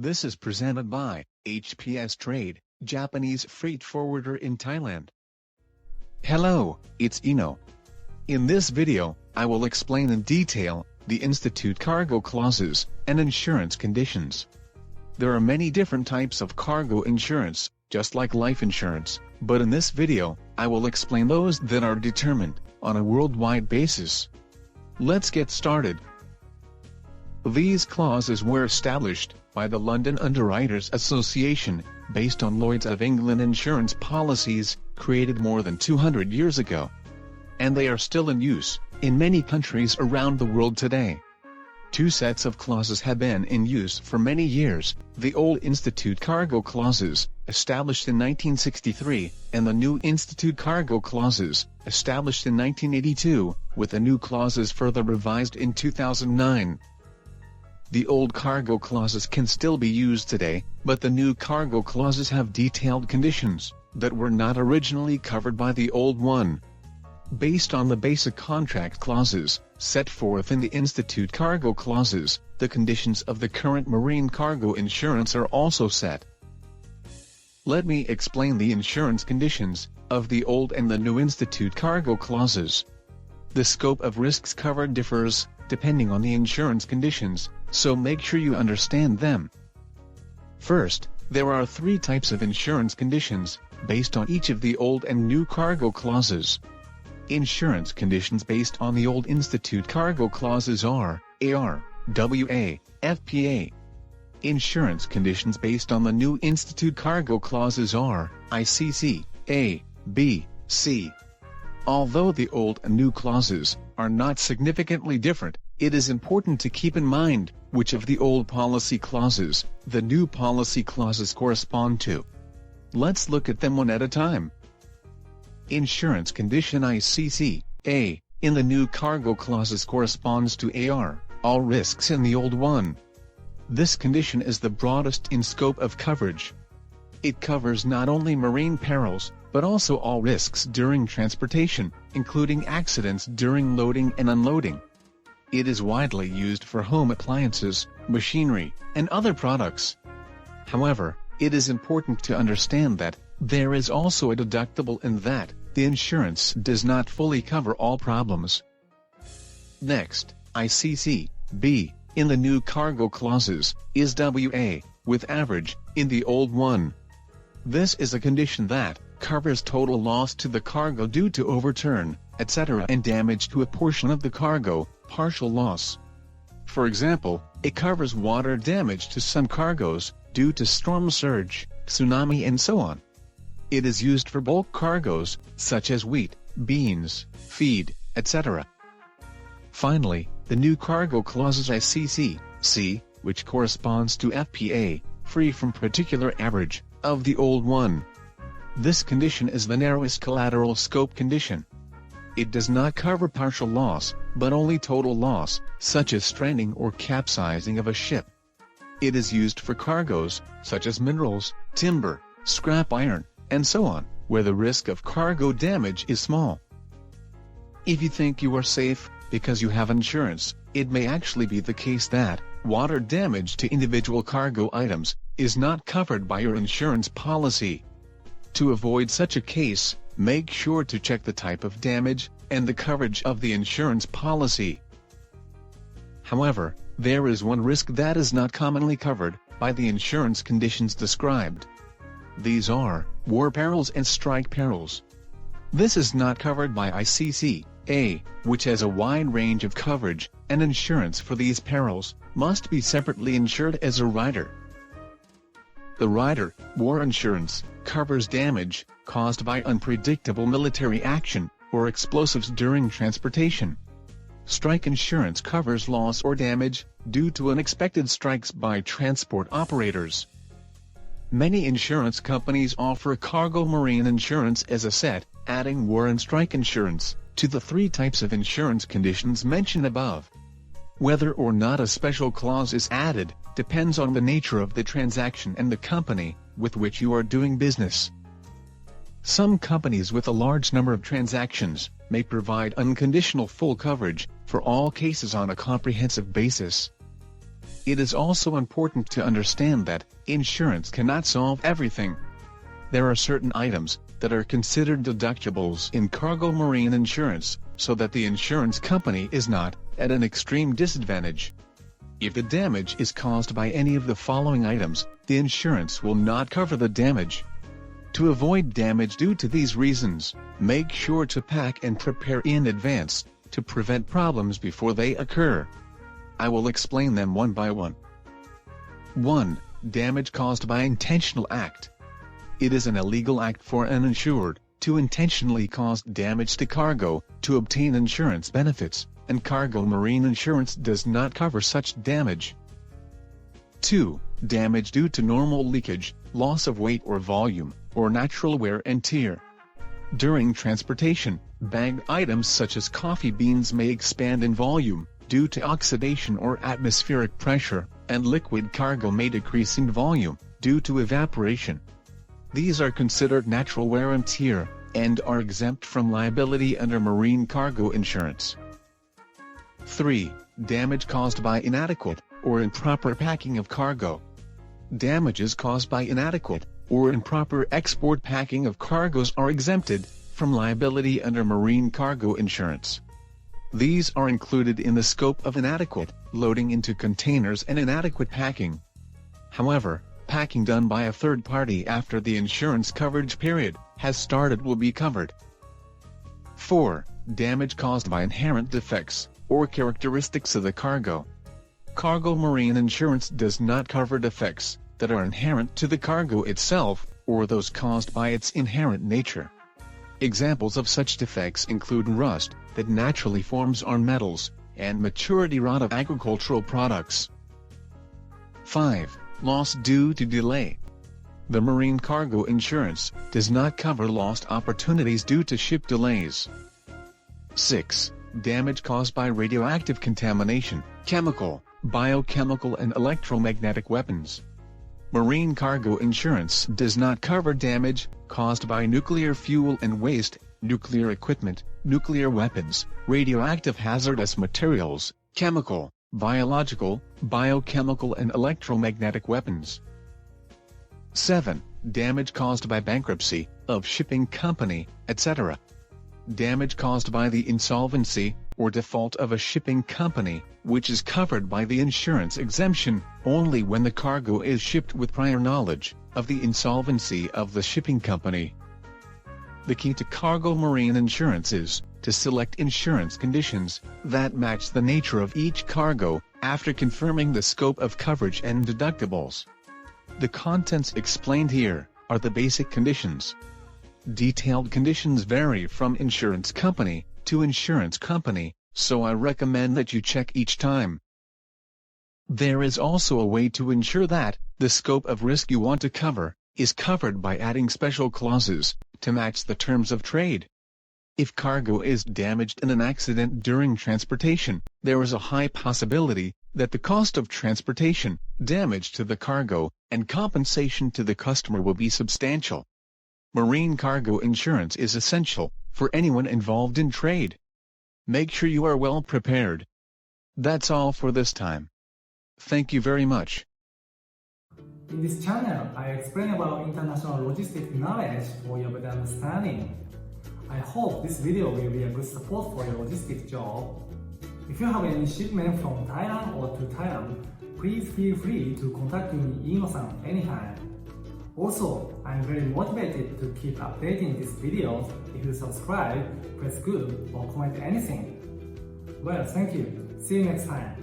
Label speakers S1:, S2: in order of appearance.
S1: This is presented by HPS Trade, Japanese freight forwarder in Thailand. Hello, it's Iino. In this video, I will explain in detail the Institute cargo clauses and insurance conditions. There are many different types of cargo insurance, just like life insurance, but in this video, I will explain those that are determined on a worldwide basis. Let's get started. These clauses were established by the London Underwriters Association, based on Lloyd's of England insurance policies, created more than 200 years ago. And they are still in use in many countries around the world today. Two sets of clauses have been in use for many years: the old Institute cargo clauses, established in 1963, and the new Institute cargo clauses, established in 1982, with the new clauses further revised in 2009. The old cargo clauses can still be used today, but the new cargo clauses have detailed conditions that were not originally covered by the old one. Based on the basic contract clauses set forth in the Institute cargo clauses, the conditions of the current marine cargo insurance are also set. Let me explain the insurance conditions of the old and the new Institute cargo clauses. The scope of risks covered differs depending on the insurance conditions, so make sure you understand them. First, there are three types of insurance conditions, based on each of the old and new cargo clauses. Insurance conditions based on the old Institute cargo clauses are AR, WA, FPA. Insurance conditions based on the new Institute cargo clauses are ICC, A, B, C. Although the old and new clauses are not significantly different, it is important to keep in mind which of the old policy clauses the new policy clauses correspond to. Let's look at them one at a time. Insurance condition ICC, A, in the new cargo clauses corresponds to AR, all risks in the old one. This condition is the broadest in scope of coverage. It covers not only marine perils, but also all risks during transportation, including accidents during loading and unloading. It is widely used for home appliances, machinery, and other products. However, it is important to understand that there is also a deductible in that the insurance does not fully cover all problems. Next, ICC, B, in the new cargo clauses, is WA, with average, in the old one. This is a condition that covers total loss to the cargo due to overturn, etc., and damage to a portion of the cargo, partial loss. For example, it covers water damage to some cargoes, due to storm surge, tsunami and so on. It is used for bulk cargoes, such as wheat, beans, feed, etc. Finally, the new cargo clauses ICC, C, which corresponds to FPA, free from particular average, of the old one. This condition is the narrowest collateral scope condition. It does not cover partial loss, but only total loss, such as stranding or capsizing of a ship. It is used for cargoes, such as minerals, timber, scrap iron, and so on, where the risk of cargo damage is small. If you think you are safe because you have insurance, it may actually be the case that water damage to individual cargo items is not covered by your insurance policy. To avoid such a case, make sure to check the type of damage and the coverage of the insurance policy. However, there is one risk that is not commonly covered by the insurance conditions described. These are war perils and strike perils. This is not covered by ICC, A, which has a wide range of coverage, and insurance for these perils must be separately insured as a rider. The rider, war insurance, covers damage caused by unpredictable military action or explosives during transportation. Strike insurance covers loss or damage due to unexpected strikes by transport operators. Many insurance companies offer cargo marine insurance as a set, adding war and strike insurance to the three types of insurance conditions mentioned above. Whether or not a special clause is added depends on the nature of the transaction and the company with which you are doing business. Some companies with a large number of transactions may provide unconditional full coverage for all cases on a comprehensive basis. It is also important to understand that insurance cannot solve everything. There are certain items that are considered deductibles in cargo marine insurance, so that the insurance company is not at an extreme disadvantage. If the damage is caused by any of the following items, the insurance will not cover the damage. To avoid damage due to these reasons, make sure to pack and prepare in advance to prevent problems before they occur. I will explain them one by one. 1. Damage caused by intentional act. It is an illegal act for an insured to intentionally cause damage to cargo to obtain insurance benefits, and cargo marine insurance does not cover such damage. 2. Damage due to normal leakage, loss of weight or volume, or natural wear and tear. During transportation, bagged items such as coffee beans may expand in volume due to oxidation or atmospheric pressure, and liquid cargo may decrease in volume due to evaporation. These are considered natural wear and tear, and are exempt from liability under marine cargo insurance. 3. Damage caused by inadequate or improper packing of cargo. Damages caused by inadequate or improper export packing of cargoes are exempted from liability under marine cargo insurance. These are included in the scope of inadequate loading into containers and inadequate packing. However, packing done by a third party after the insurance coverage period has started will be covered. 4. Damage caused by inherent defects or characteristics of the cargo. Cargo marine insurance does not cover defects that are inherent to the cargo itself, or those caused by its inherent nature. Examples of such defects include rust that naturally forms on metals, and maturity rot of agricultural products. 5. Loss due to delay. The marine cargo insurance does not cover lost opportunities due to ship delays. 6. Damage caused by radioactive contamination, chemical, biochemical and electromagnetic weapons. Marine cargo insurance does not cover damage caused by nuclear fuel and waste, nuclear equipment, nuclear weapons, radioactive hazardous materials, chemical, biological, biochemical and electromagnetic weapons. 7. Damage caused by bankruptcy of shipping company, etc. Damage caused by the insolvency or default of a shipping company, which is covered by the insurance exemption only when the cargo is shipped with prior knowledge of the insolvency of the shipping company. The key to cargo marine insurance is to select insurance conditions that match the nature of each cargo after confirming the scope of coverage and deductibles. The contents explained here are the basic conditions. Detailed conditions vary from insurance company to insurance company, so I recommend that you check each time. There is also a way to ensure that the scope of risk you want to cover is covered by adding special clauses to match the terms of trade. If cargo is damaged in an accident during transportation, there is a high possibility that the cost of transportation, damage to the cargo, and compensation to the customer will be substantial. Marine cargo insurance is essential for anyone involved in trade. Make sure you are well prepared. That's all for this time. Thank you very much.
S2: In this channel, I explain about international logistic knowledge for your better understanding. I hope this video will be a good support for your logistic job. If you have any shipment from Thailand or to Thailand, please feel free to contact me Iino-san anytime. Also, I'm very motivated to keep updating these videos. If you subscribe, press good or comment anything. Well, thank you. See you next time.